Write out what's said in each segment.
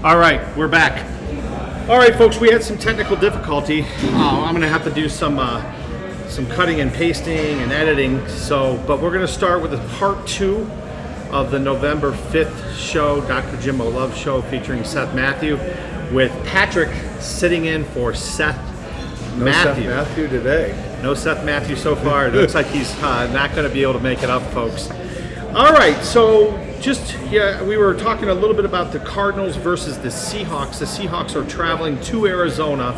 All right, we're back. All right, folks, we had some technical difficulty. I'm going to have to do some cutting and pasting and editing. But we're going to start with the part 2 of the November 5th show, Dr. Jimbo Love Show, featuring Seth Matthew, with Patrick sitting in for Seth Matthew. Seth Matthew today. No Seth Matthew so far. It looks like he's not going to be able to make it up, folks. All right, so we were talking a little bit about the Cardinals versus the Seahawks. The Seahawks are traveling to Arizona,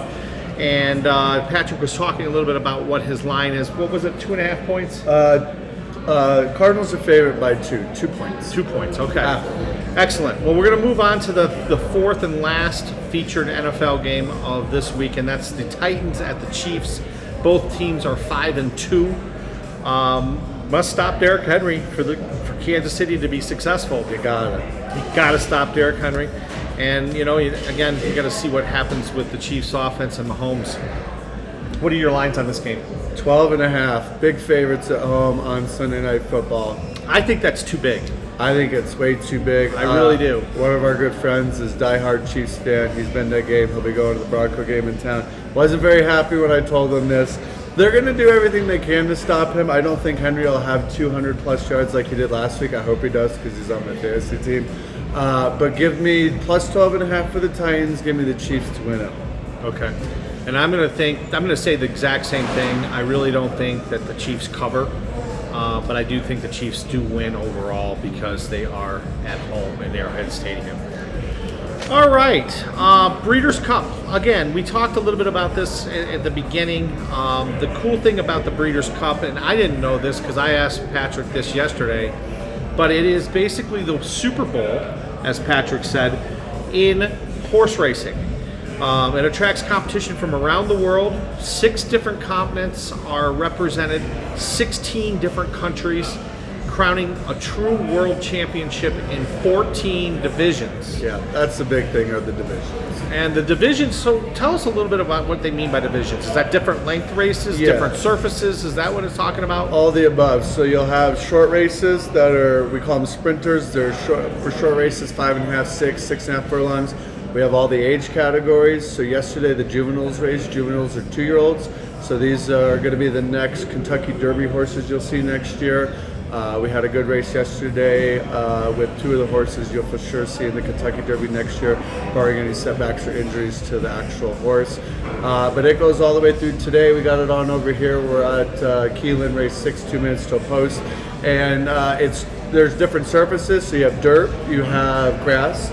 and Patrick was talking a little bit about what his line is. What was it, 2.5 points? Cardinals are favored by 2 points. 2 points, okay. Excellent. Well, we're going to move on to the fourth and last featured NFL game of this week, and that's the Titans at the Chiefs. Both teams are 5-2. Must stop Derrick Henry for Kansas City to be successful. You got to stop Derrick Henry. And, you got to see what happens with the Chiefs offense and Mahomes. What are your lines on this game? 12.5. Big favorites at home on Sunday Night Football. I think that's too big. I think it's way too big. I really do. One of our good friends is diehard Chiefs fan. He's been to that game. He'll be going to the Bronco game in town. Wasn't very happy when I told him this. They're going to do everything they can to stop him. I don't think Henry will have 200-plus yards like he did last week. I hope he does because he's on my fantasy team. But give me plus 12.5 for the Titans. Give me the Chiefs to win it. Okay. And I'm going to say the exact same thing. I really don't think that the Chiefs cover, but I do think the Chiefs do win overall because they are at home in Arrowhead Stadium. All right, Breeders' Cup. Again, we talked a little bit about this at the beginning. The cool thing about the Breeders' Cup, and I didn't know this because I asked Patrick this yesterday, but it is basically the Super Bowl, as Patrick said, in horse racing. It attracts competition from around the world. 6 different continents are represented, 16 different countries, crowning a true world championship in 14 divisions. Yeah, that's the big thing, are the divisions. And the divisions, so tell us a little bit about what they mean by divisions. Is that different length races, different surfaces? Is that what it's talking about? All the above. So you'll have short races that are, we call them sprinters. They're for short races, 5.5, 6.5 furlongs. We have all the age categories. So yesterday the juveniles race. Juveniles are 2-year-olds. So these are going to be the next Kentucky Derby horses you'll see next year. We had a good race yesterday with 2 of the horses you'll for sure see in the Kentucky Derby next year, barring any setbacks or injuries to the actual horse. But it goes all the way through today. We got it on over here. We're at Keelan, race 6, 2 minutes to a post. And there's different surfaces. So you have dirt, you have grass.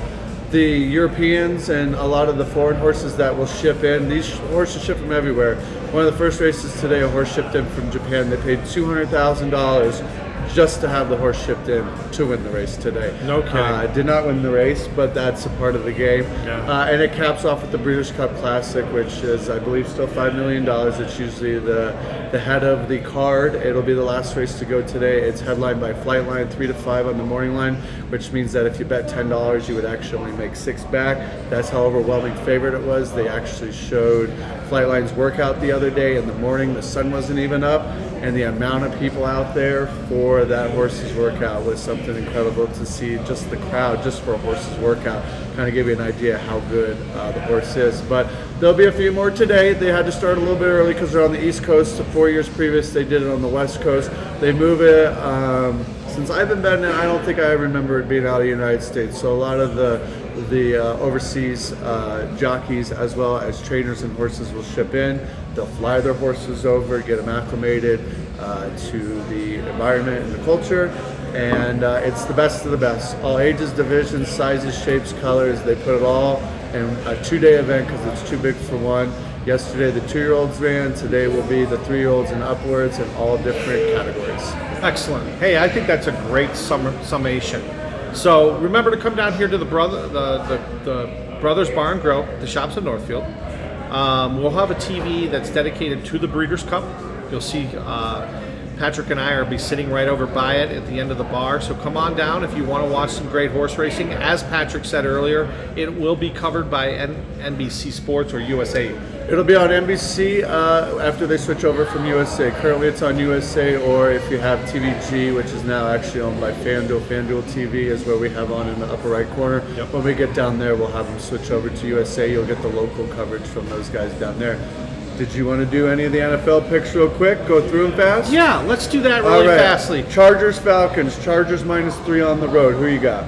The Europeans and a lot of the foreign horses that will ship in, these horses ship from everywhere. One of the first races today, a horse shipped in from Japan. They paid $200,000 just to have the horse shipped in to win the race today. No kidding. Did not win the race, but that's a part of the game. Yeah. And it caps off with the Breeders' Cup Classic, which is, I believe, still $5 million. It's usually the head of the card. It'll be the last race to go today. It's headlined by Flightline, 3 to 5 on the morning line, which means that if you bet $10, you would actually only make 6 back. That's how overwhelming favorite it was. They actually showed Flightline's workout the other day in the morning. The sun wasn't even up, and the amount of people out there for that horse's workout was something incredible to see. Just the crowd, just for a horse's workout, kind of give you an idea how good the horse is. But there'll be a few more today. They had to start a little bit early because they're on the East Coast. So 4 years previous, they did it on the West Coast. They move it. Since I've been betting it, I don't think I remember it being out of the United States. So a lot of the overseas jockeys as well as trainers and horses will ship in. They'll fly their horses over, get them acclimated to the environment and the culture, and it's the best of the best. All ages, divisions, sizes, shapes, colors, they put it all in a 2-day event because it's too big for one. Yesterday the 2-year-olds ran, today will be the 3-year-olds and upwards in all different categories. Excellent. Hey, I think that's a great summation. So remember to come down here to the Brothers Bar and Grill, the shops of Northfield. We'll have a TV that's dedicated to the Breeders' Cup. You'll see Patrick and I will be sitting right over by it at the end of the bar. So come on down if you want to watch some great horse racing. As Patrick said earlier, it will be covered by NBC Sports or USA. It'll be on NBC after they switch over from USA. Currently it's on USA, or if you have TVG, which is now actually owned by FanDuel. FanDuel TV is where we have on in the upper right corner. Yep. When we get down there, we'll have them switch over to USA. You'll get the local coverage from those guys down there. Did you want to do any of the NFL picks real quick? Go through them fast? Yeah, let's do that really fastly. Chargers, Falcons. Chargers -3 on the road. Who you got?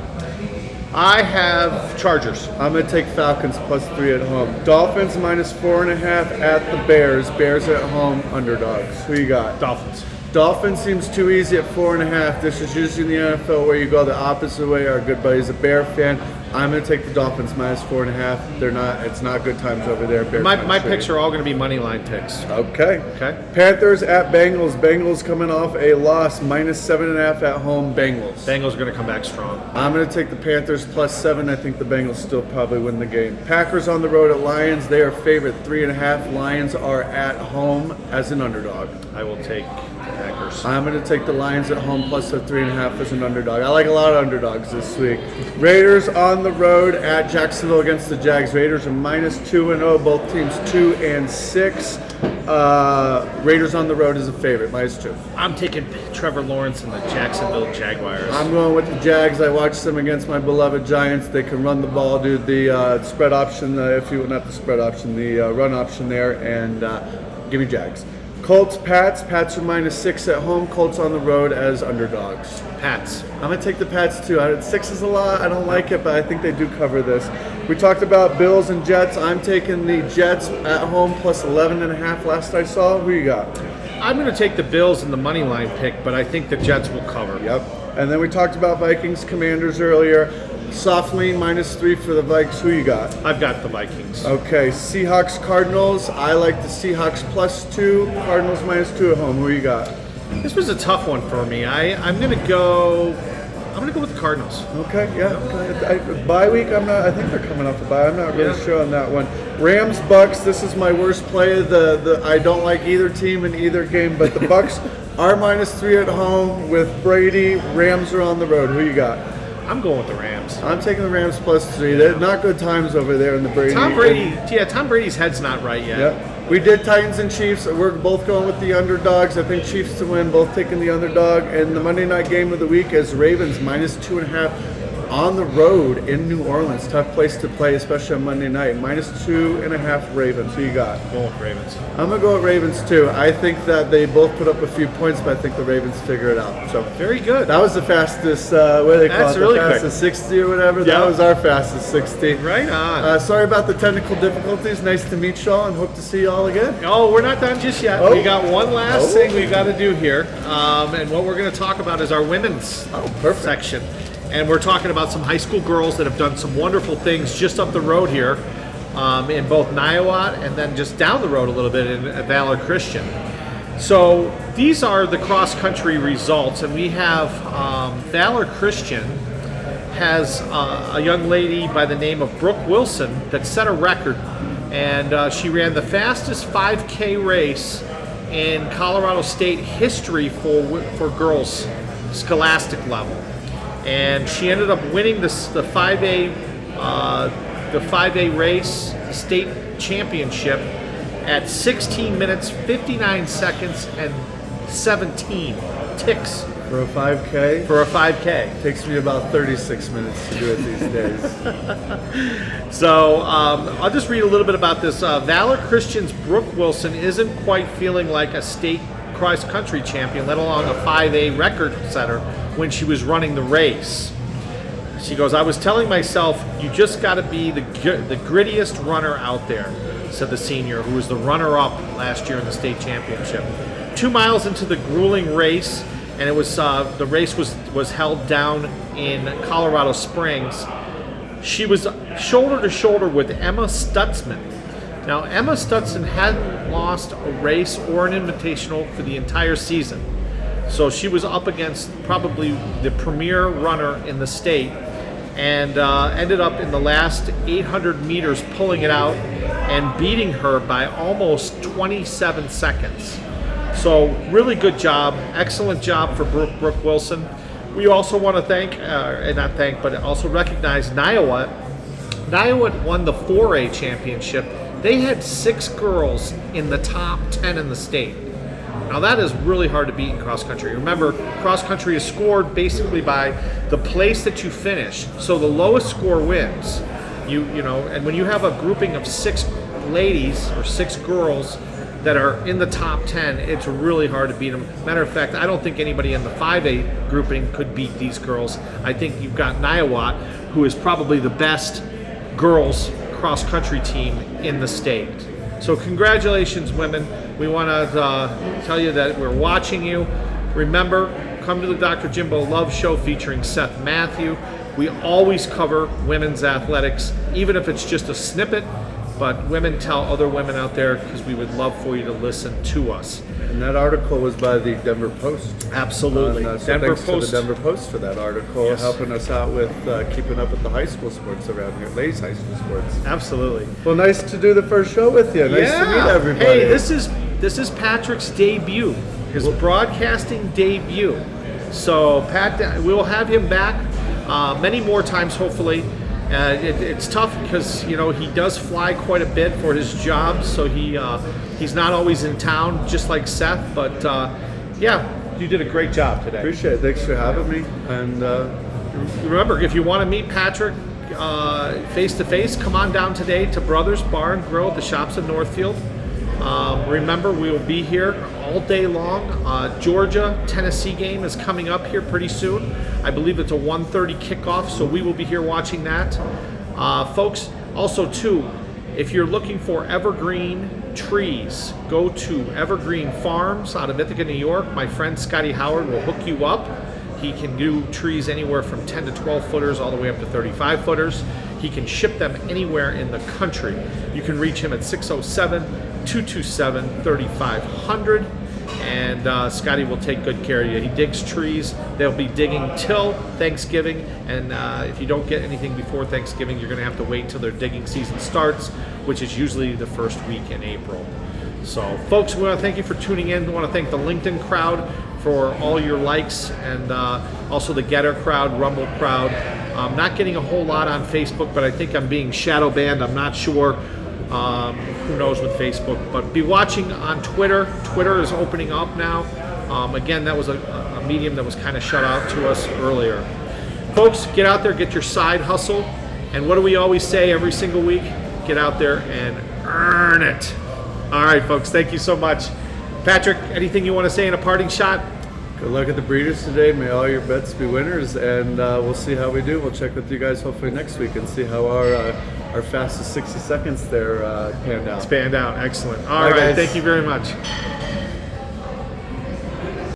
I have Chargers. I'm going to take Falcons +3 at home. Dolphins -4.5 at the Bears. Bears at home, underdogs. Who you got? Dolphins. Dolphins seems too easy at 4.5. This is usually in the NFL where you go the opposite way. Our good buddy's a Bear fan. I'm going to take the Dolphins -4.5. They're not. It's not good times over there. Bear My picks are all going to be money line picks. Okay. Okay. Panthers at Bengals. Bengals coming off a loss, -7.5 at home. Bengals. Bengals are going to come back strong. I'm going to take the Panthers +7. I think the Bengals still probably win the game. Packers on the road at Lions. They are favored 3.5. Lions are at home as an underdog. I will take Packers. I'm going to take the Lions at home +3.5 as an underdog. I like a lot of underdogs this week. Raiders on the road at Jacksonville against the Jags. Raiders are -2-0. Both teams 2-6. Raiders on the road is a favorite, -2. I'm taking Trevor Lawrence and the Jacksonville Jaguars. I'm going with the Jags. I watched them against my beloved Giants. They can run the ball, dude. The spread option, not the spread option, the run option there, and give me Jags. Colts, Pats. Pats are -6 at home. Colts on the road as underdogs. Pats. I'm going to take the Pats too. 6 is a lot. I don't like it, but I think they do cover this. We talked about Bills and Jets. I'm taking the Jets at home +11.5 last I saw. Who you got? I'm going to take the Bills in the money line pick, but I think the Jets will cover. Yep. And then we talked about Vikings, Commanders earlier. Soft lean -3 for the Vikes. Who you got? I've got the Vikings. Okay, Seahawks, Cardinals. I like the Seahawks +2. Cardinals -2 at home. Who you got? This was a tough one for me. I'm going to go with the Cardinals. Okay, yeah. Bye week. I think they're coming off a bye. I'm not really sure on that one. Rams, Bucks. This is my worst play. I don't like either team in either game, but the Bucks are -3 at home with Brady. Rams are on the road. Who you got? I'm going with the Rams. I'm taking the Rams +3. They're not good times over there in the Brady. Tom Brady's head's not right yet. Yep. We did Titans and Chiefs. We're both going with the underdogs. I think Chiefs to win, both taking the underdog. And the Monday night game of the week is Ravens -2.5 on the road in New Orleans. Tough place to play, especially on Monday night. -2.5 Ravens. Who you got? Going with Ravens. I'm going to go with Ravens too. I think that they both put up a few points, but I think the Ravens figure it out. So very good. That was the fastest, what do they call That's it? really The fastest quick. 60 or whatever? Yeah. That was our fastest 60. Right on. Sorry about the technical difficulties. Nice to meet y'all and hope to see y'all again. Oh, we're not done just yet. Oh. We got one last thing we got to do here. And what we're going to talk about is our women's perfect. section. And we're talking about some high school girls that have done some wonderful things just up the road here in both Niawat and then just down the road a little bit in Valor Christian. So these are the cross-country results. And we have Valor Christian has a young lady by the name of Brooke Wilson that set a record. And she ran the fastest 5K race in Colorado State history for girls scholastic level. And she ended up winning the 5A race, the state championship, at 16 minutes, 59 seconds, and 17 ticks. For a 5K? For a 5K. Takes me about 36 minutes to do it these days. So I'll just read a little bit about this. Valor Christian's Brooke Wilson isn't quite feeling like a state cross-country champion, let alone a 5A record setter, when she was running the race. She goes, I was telling myself, you just got to be the grittiest runner out there, said the senior, who was the runner-up last year in the state championship. 2 miles into the grueling race, and it was the race was held down in Colorado Springs. She was shoulder to shoulder with Emma Stutzman. Now, Emma Stutzman hadn't lost a race or an invitational for the entire season. So she was up against probably the premier runner in the state and ended up in the last 800 meters pulling it out and beating her by almost 27 seconds. So really good job, excellent job for Brooke Wilson. We also want to thank, and not thank, but also recognize Niawat. Niawat won the 4A championship. They had 6 girls in the top 10 in the state. Now that is really hard to beat in cross country. Remember, cross country is scored basically by the place that you finish. So the lowest score wins. You know, and when you have a grouping of 6 ladies or 6 girls that are in the top 10, it's really hard to beat them. Matter of fact, I don't think anybody in the 5A grouping could beat these girls. I think you've got Niawat, who is probably the best girls cross country team in the state. So congratulations, women. We want to tell you that we're watching you. Remember, come to the Dr. Jimbo Love Show featuring Seth Matthew. We always cover women's athletics, even if it's just a snippet, but women tell other women out there because we would love for you to listen to us. And that article was by the Denver Post. Absolutely. So Denver thanks Post. to the Denver Post for that article, Yes. helping us out with keeping up with the high school sports around here, ladies high school sports. Absolutely. Well, nice to do the first show with you. Nice to meet everybody. Hey, this is Patrick's debut, his broadcasting debut. So Pat, we will have him back many more times, hopefully. It's tough because he does fly quite a bit for his job, so he's not always in town, just like Seth. But yeah, you did a great job today. Appreciate it. Thanks for having me. And remember, if you want to meet Patrick face to face, come on down today to Brothers Bar and Grill at the Shops in Northfield. Remember, we will be here all day long. Georgia-Tennessee game is coming up here pretty soon. I believe it's a 1:30 kickoff, so we will be here watching that. Folks, also too, if you're looking for evergreen trees, go to Evergreen Farms out of Ithaca, New York. My friend Scotty Howard will hook you up. He can do trees anywhere from 10 to 12 footers all the way up to 35 footers. He can ship them anywhere in the country. You can reach him at 607-227-3500, and Scotty will take good care of you. He digs trees. They'll be digging till Thanksgiving, and if you don't get anything before Thanksgiving, you're going to have to wait until their digging season starts, which is usually the first week in April. So, folks, we want to thank you for tuning in. We want to thank the LinkedIn crowd for all your likes, and also the Getter crowd, Rumble crowd. I'm not getting a whole lot on Facebook, but I think I'm being shadow banned. I'm not sure. Who knows with Facebook, but be watching on Twitter. Twitter is opening up now. Again, that was a medium that was kind of shut out to us earlier. Folks, get out there, get your side hustle, and what do we always say every single week? Get out there and earn it. All right, folks, thank you so much. Patrick, anything you want to say in a parting shot? good luck at the Breeders today. May all your bets be winners, and we'll see how we do. We'll check with you guys hopefully next week and see how our fastest 60 seconds there panned out. It's panned out. Excellent. All right, guys. thank you very much.